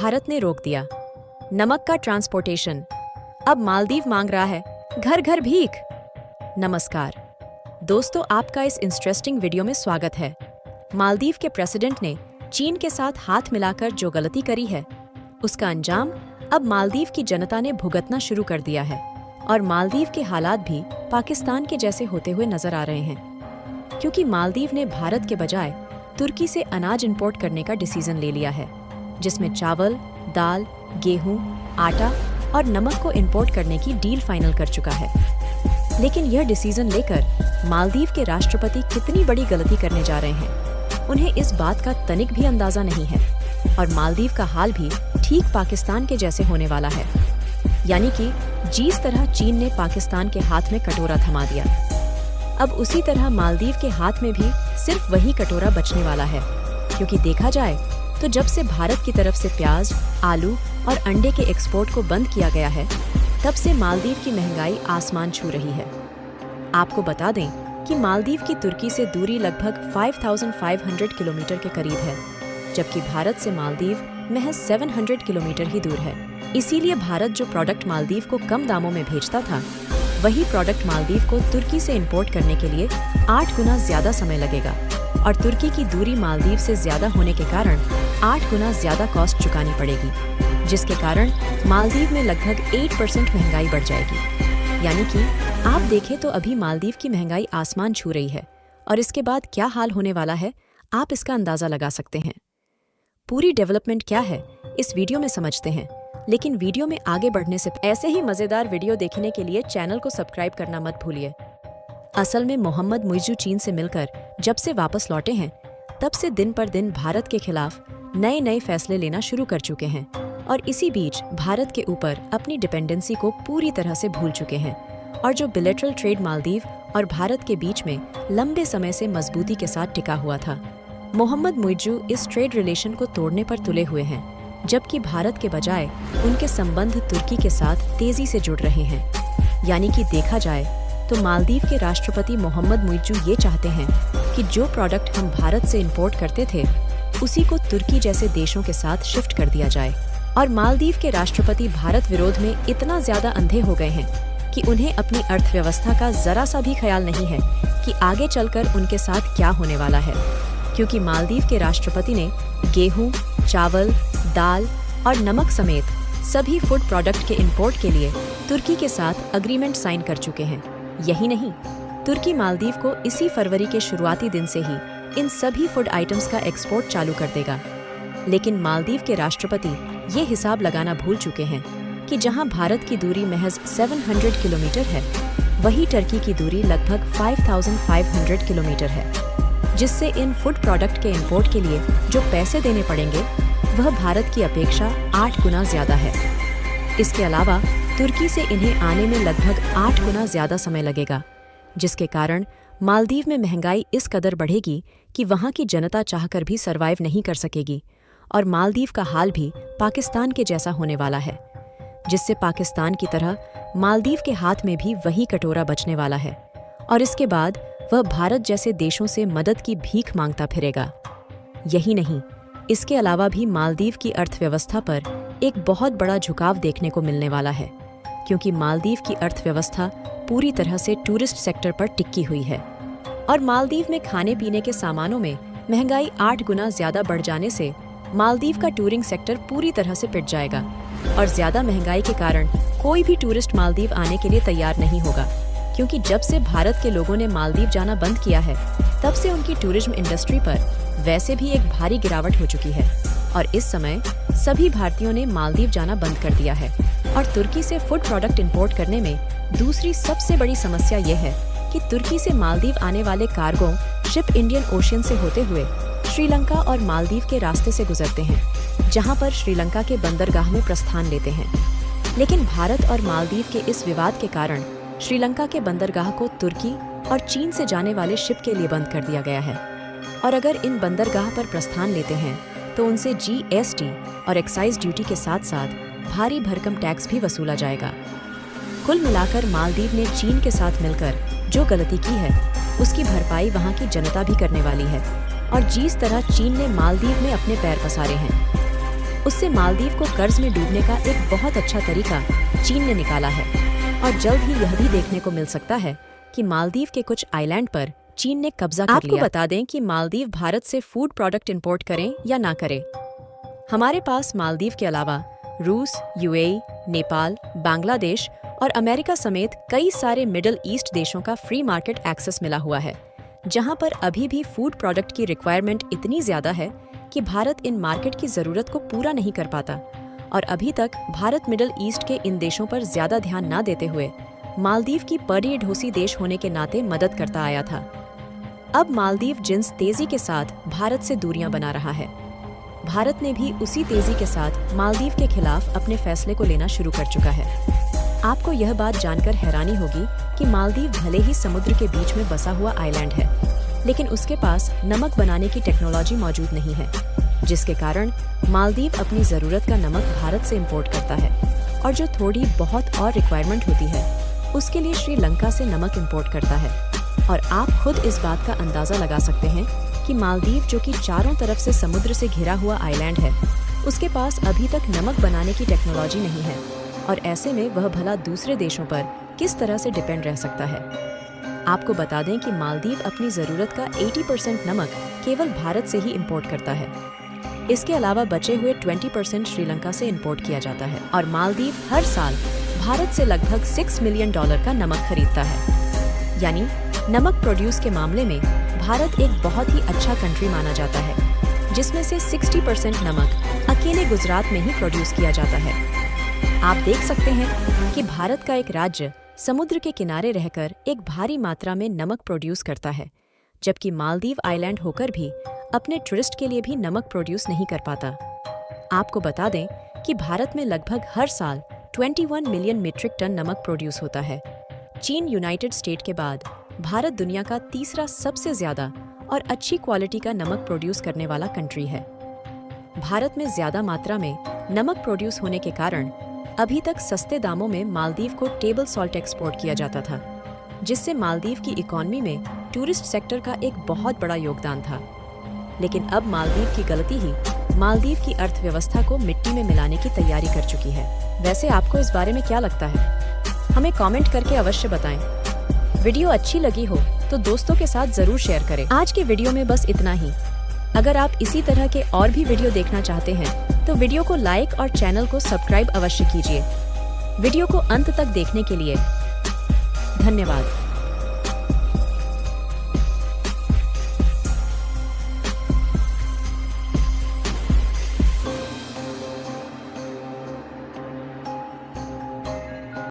भारत ने रोक दिया। नमक का ट्रांसपोर्टेशन, अब मालदीव मांग रहा है घर घर भीख। नमस्कार दोस्तों, आपका इस इंटरेस्टिंग वीडियो में स्वागत है। मालदीव के प्रेसिडेंट ने चीन के साथ हाथ मिलाकर जो गलती करी है, उसका अंजाम अब मालदीव की जनता ने भुगतना शुरू कर दिया है और मालदीव के हालात भी पाकिस्तान के जैसे होते हुए नजर आ रहे हैं, क्योंकि मालदीव ने भारत के बजाय तुर्की से अनाज इंपोर्ट करने का डिसीजन ले लिया है, जिसमें चावल, दाल, गेहूं, आटा और नमक को इंपोर्ट करने की डील फाइनल कर चुका है। लेकिन यह डिसीजन लेकर मालदीव के राष्ट्रपति कितनी बड़ी गलती करने जा रहे हैं, उन्हें इस बात का तनिक भी अंदाजा नहीं है और मालदीव का हाल भी ठीक पाकिस्तान के जैसे होने वाला है। यानी कि जिस तरह चीन ने पाकिस्तान के हाथ में कटोरा थमा दिया, अब उसी तरह मालदीव के हाथ में भी सिर्फ वही कटोरा बचने वाला है। क्योंकि देखा जाए तो जब से भारत की तरफ से प्याज, आलू और अंडे के एक्सपोर्ट को बंद किया गया है, तब से मालदीव की महंगाई आसमान छू रही है। आपको बता दें कि मालदीव की तुर्की से दूरी लगभग 5,500 किलोमीटर के करीब है, जबकि भारत से मालदीव महज 700 किलोमीटर ही दूर है। इसीलिए भारत जो प्रोडक्ट मालदीव को कम दामों में भेजता था, वही प्रोडक्ट मालदीव को तुर्की से इंपोर्ट करने के लिए 8 गुना ज्यादा समय लगेगा और तुर्की की दूरी मालदीव से ज्यादा होने के कारण 8 गुना ज्यादा कॉस्ट चुकानी पड़ेगी, जिसके कारण मालदीव में लगभग 8% महंगाई बढ़ जाएगी। यानी कि आप देखें तो अभी मालदीव की महंगाई आसमान छू रही है और इसके बाद क्या हाल होने वाला है, आप इसका अंदाजा लगा सकते हैं। पूरी डेवलपमेंट क्या है, इस वीडियो में समझते हैं। लेकिन वीडियो में आगे बढ़ने से ऐसे ही मजेदार वीडियो देखने के लिए चैनल को सब्सक्राइब करना मत भूलिए। असल में मोहम्मद मुइज़्ज़ू चीन से मिलकर जब से वापस लौटे हैं, तब से दिन पर दिन भारत के खिलाफ नए नए फैसले लेना शुरू कर चुके हैं और इसी बीच भारत के ऊपर अपनी डिपेंडेंसी को पूरी तरह से भूल चुके हैं। और जो बिलेटरल ट्रेड मालदीव और भारत के बीच में लंबे समय से मजबूती के साथ टिका हुआ था, मोहम्मद मुइज़्ज़ू इस ट्रेड रिलेशन को तोड़ने पर तुले हुए हैं, जबकि भारत के बजाय उनके संबंध तुर्की के साथ तेजी से जुड़ रहे हैं। यानी कि देखा जाए तो मालदीव के राष्ट्रपति मोहम्मद मुइज़्ज़ू ये चाहते हैं कि जो प्रोडक्ट हम भारत से इंपोर्ट करते थे, उसी को तुर्की जैसे देशों के साथ शिफ्ट कर दिया जाए। और मालदीव के राष्ट्रपति भारत विरोध में इतना ज्यादा अंधे हो गए हैं कि उन्हें अपनी अर्थव्यवस्था का जरा सा भी ख्याल नहीं है कि आगे चलकर उनके साथ क्या होने वाला है। क्योंकि मालदीव के राष्ट्रपति ने गेहूं, चावल, दाल और नमक समेत सभी फूड प्रोडक्ट के इंपोर्ट के लिए तुर्की के साथ अग्रीमेंट साइन कर चुके हैं। यही नहीं, तुर्की मालदीव को इसी फरवरी के शुरुआती दिन से ही इन सभी फूड आइटम्स का एक्सपोर्ट चालू कर देगा। लेकिन मालदीव के राष्ट्रपति ये हिसाब लगाना भूल चुके हैं कि जहां भारत की दूरी महज 700 किलोमीटर है, वही टर्की की दूरी लगभग 5,500 किलोमीटर है, जिससे इन फूड प्रोडक्ट के इंपोर्ट के लिए जो पैसे देने पड़ेंगे, वह भारत की अपेक्षा 8 गुना ज्यादा है। इसके अलावा तुर्की से इन्हें आने में लगभग 8 गुना ज्यादा समय लगेगा, जिसके कारण मालदीव में महंगाई इस कदर बढ़ेगी कि वहां की जनता चाहकर भी सरवाइव नहीं कर सकेगी और मालदीव का हाल भी पाकिस्तान के जैसा होने वाला है, जिससे पाकिस्तान की तरह मालदीव के हाथ में भी वही कटोरा बचने वाला है और इसके बाद वह भारत जैसे देशों से मदद की भीख मांगता फिरेगा। यही नहीं, इसके अलावा भी मालदीव की अर्थव्यवस्था पर एक बहुत बड़ा झुकाव देखने को मिलने वाला है, क्योंकि मालदीव की अर्थव्यवस्था पूरी तरह से टूरिस्ट सेक्टर पर टिकी हुई है और मालदीव में खाने पीने के सामानों में महंगाई 8 गुना ज्यादा बढ़ जाने से मालदीव का टूरिंग सेक्टर पूरी तरह से पिट जाएगा और ज्यादा महंगाई के कारण कोई भी टूरिस्ट मालदीव आने के लिए तैयार नहीं होगा। क्योंकि जब से भारत के लोगों ने मालदीव जाना बंद किया है, तब से उनकी टूरिज्म इंडस्ट्री पर वैसे भी एक भारी गिरावट हो चुकी है और इस समय सभी भारतीयों ने मालदीव जाना बंद कर दिया है। और तुर्की से फूड प्रोडक्ट इंपोर्ट करने में दूसरी सबसे बड़ी समस्या यह है कि तुर्की से मालदीव आने वाले कार्गो शिप इंडियन ओशियन से होते हुए श्रीलंका और मालदीव के रास्ते से गुजरते हैं, जहां पर श्रीलंका के बंदरगाह में प्रस्थान लेते हैं। लेकिन भारत और मालदीव के इस विवाद के कारण श्रीलंका के बंदरगाह को तुर्की और चीन से जाने वाले शिप के लिए बंद कर दिया गया है और अगर इन बंदरगाह पर प्रस्थान लेते हैं तो उनसे GST और एक्साइज ड्यूटी के साथ साथ भारी भरकम टैक्स भी वसूला जाएगा। कुल मिलाकर मालदीव ने चीन के साथ मिलकर जो गलती की है, उसकी भरपाई वहां की जनता भी करने वाली है और जिस तरह चीन ने मालदीव में अपने पैर पसारे हैं, उससे मालदीव को कर्ज में डूबने का एक बहुत अच्छा तरीका चीन ने निकाला है और जल्द ही यह भी देखने को मिल सकता है कि मालदीव के कुछ आइलैंड पर चीन ने कब्जा कर लिया। आपको बता दें कि मालदीव भारत से फूड प्रोडक्ट इंपोर्ट करें या ना करें, हमारे पास मालदीव के अलावा रूस, यूएई, नेपाल, बांग्लादेश और अमेरिका समेत कई सारे मिडिल ईस्ट देशों का फ्री मार्केट एक्सेस मिला हुआ है, जहां पर अभी भी फूड प्रोडक्ट की रिक्वायरमेंट इतनी ज्यादा है कि भारत इन मार्केट की जरूरत को पूरा नहीं कर पाता। और अभी तक भारत मिडिल ईस्ट के इन देशों पर ज्यादा ध्यान न देते हुए मालदीव की पड़ोसी देश होने के नाते मदद करता आया था। अब मालदीव जिन्स तेजी के साथ भारत से दूरियां बना रहा है, भारत ने भी उसी तेजी के साथ मालदीव के खिलाफ अपने फैसले को लेना शुरू कर चुका है। आपको यह बात जानकर हैरानी होगी कि मालदीव भले ही समुद्र के बीच में बसा हुआ आइलैंड है, लेकिन उसके पास नमक बनाने की टेक्नोलॉजी मौजूद नहीं है, जिसके कारण मालदीव अपनी जरूरत का नमक भारत से इंपोर्ट करता है और जो थोड़ी बहुत और रिक्वायरमेंट होती है उसके लिए श्रीलंका से नमक इंपोर्ट करता है। और आप खुद इस बात का अंदाजा लगा सकते हैं कि मालदीव, जो कि चारों तरफ से समुद्र से घिरा हुआ आइलैंड है, उसके पास अभी तक नमक बनाने की टेक्नोलॉजी नहीं है और ऐसे में वह भला दूसरे देशों पर किस तरह से डिपेंड रह सकता है। आपको बता दें कि मालदीव अपनी जरूरत का 80% नमक केवल भारत से ही इंपोर्ट करता है। इसके अलावा बचे हुए 20% श्रीलंका से इंपोर्ट किया जाता है और मालदीव हर साल भारत से लगभग $6 मिलियन का नमक खरीदता है। यानी नमक प्रोड्यूस के मामले में भारत एक बहुत ही अच्छा कंट्री माना जाता है, जिसमें से 60% नमक अकेले गुजरात में ही प्रोड्यूस किया जाता है। आप देख सकते हैं कि भारत का एक राज्य समुद्र के किनारे रहकर एक भारी मात्रा में नमक प्रोड्यूस करता है, जबकि मालदीव आइलैंड होकर भी अपने टूरिस्ट के लिए भी नमक प्रोड्यूस नहीं कर पाता। आपको बता दें कि भारत में लगभग हर साल 21 मिलियन मीट्रिक टन नमक प्रोड्यूस होता है। चीन, यूनाइटेड स्टेट के बाद भारत दुनिया का तीसरा सबसे ज्यादा और अच्छी क्वालिटी का नमक प्रोड्यूस करने वाला कंट्री है। भारत में ज्यादा मात्रा में नमक प्रोड्यूस होने के कारण अभी तक सस्ते दामों में मालदीव को टेबल सॉल्ट एक्सपोर्ट किया जाता था, जिससे मालदीव की इकोनॉमी में टूरिस्ट सेक्टर का एक बहुत बड़ा योगदान था। लेकिन अब मालदीव की गलती ही मालदीव की अर्थव्यवस्था को मिट्टी में मिलाने की तैयारी कर चुकी है। वैसे आपको इस बारे में क्या लगता है? हमें कमेंट करके अवश्य बताएं। वीडियो अच्छी लगी हो तो दोस्तों के साथ जरूर शेयर करें। आज के वीडियो में बस इतना ही। अगर आप इसी तरह के और भी वीडियो देखना चाहते हैं तो वीडियो को लाइक और चैनल को सब्सक्राइब अवश्य कीजिए। वीडियो को अंत तक देखने के लिए धन्यवाद।